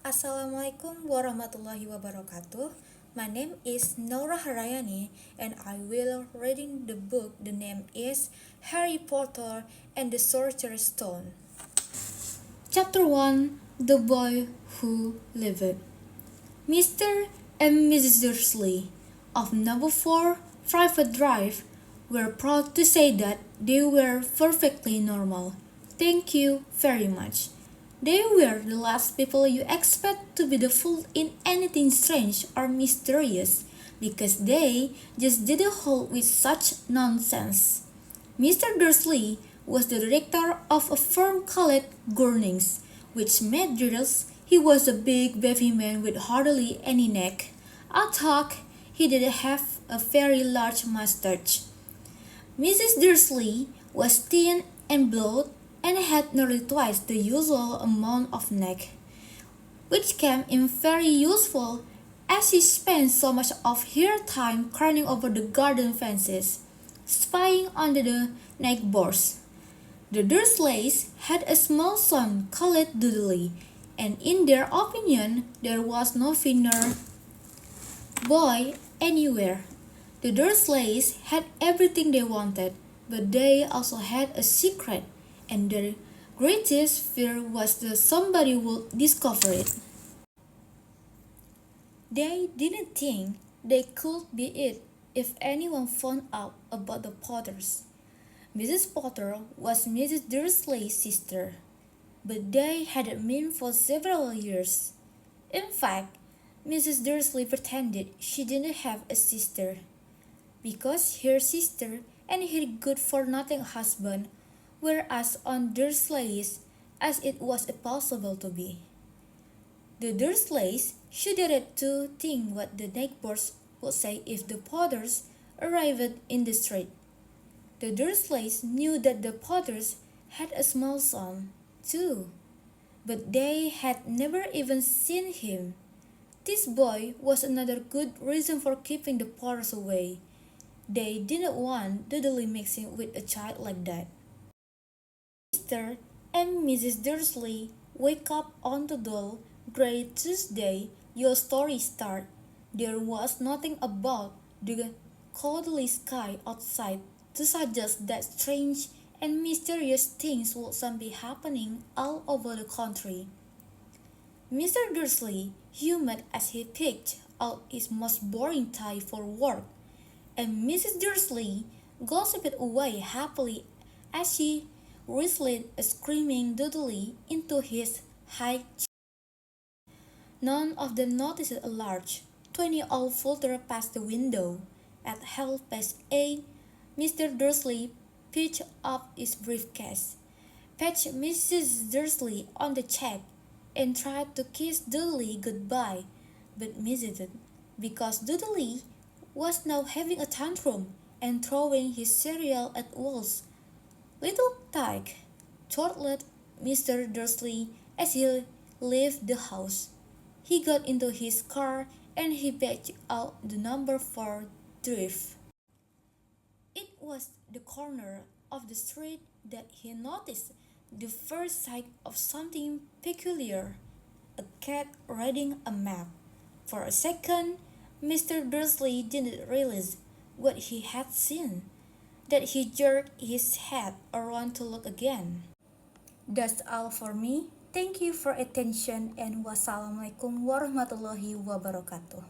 Assalamualaikum warahmatullahi wabarakatuh. My name is Naurah Rayyani and I will reading the book. The name is Harry Potter and the Sorcerer's Stone. Chapter 1: The Boy Who Lived. Mr. and Mrs. Dursley of Number 4 Private Drive were proud to say that they were perfectly normal. Thank you very much. They were the last people you expect to be the fool in anything strange or mysterious, because they just didn't hold with such nonsense. Mr. Dursley was the director of a firm called Gurnings, which made drills. He was a big, beefy man with hardly any neck. I thought he did have a very large mustache. Mrs. Dursley was thin and blonde and had nearly twice the usual amount of neck, which came in very useful as she spent so much of her time crawling over the garden fences, spying under the neighbors. The Dursleys had a small son called Dudley, and in their opinion there was no finer boy anywhere. The Dursleys had everything they wanted, but they also had a secret, and their greatest fear was that somebody would discover it. They didn't think they could be it if anyone found out about the Potters. Mrs. Potter was Mrs. Dursley's sister, but they hadn't met for several years. In fact, Mrs. Dursley pretended she didn't have a sister, because her sister and her good-for-nothing husband were as un-Dursleys as it was possible to be. The Dursleys shuddered to think what the neighbors would say if the Potters arrived in the street. The Dursleys knew that the Potters had a small son, too, but they had never even seen him. This boy was another good reason for keeping the Potters away. They didn't want Dudley mixing with a child like that. Mr. and Mrs. Dursley wake up on the dull, gray Tuesday. Your story starts. There was nothing about the cloudy sky outside to suggest that strange and mysterious things would soon be happening all over the country. Mr. Dursley hummed as he picked out his most boring tie for work, and Mrs. Dursley gossiped away happily as she whistled a screaming Dudley into his high chair. None of them noticed a large, 20-year-old flutter past the window. At 8:30, Mr. Dursley picked up his briefcase, patted Mrs. Dursley on the cheek, and tried to kiss Dudley goodbye, but missed it, because Dudley was now having a tantrum and throwing his cereal at walls. "Little tyke," chortled Mr. Dursley as he left the house. He got into his car and he backed out the number 4 drive. It was the corner of the street that he noticed the first sight of something peculiar: a cat reading a map. For a second, Mr. Dursley didn't realize what he had seen, that he jerked his head around to look again. That's all for me. Thank you for attention and wassalamualaikum warahmatullahi wabarakatuh.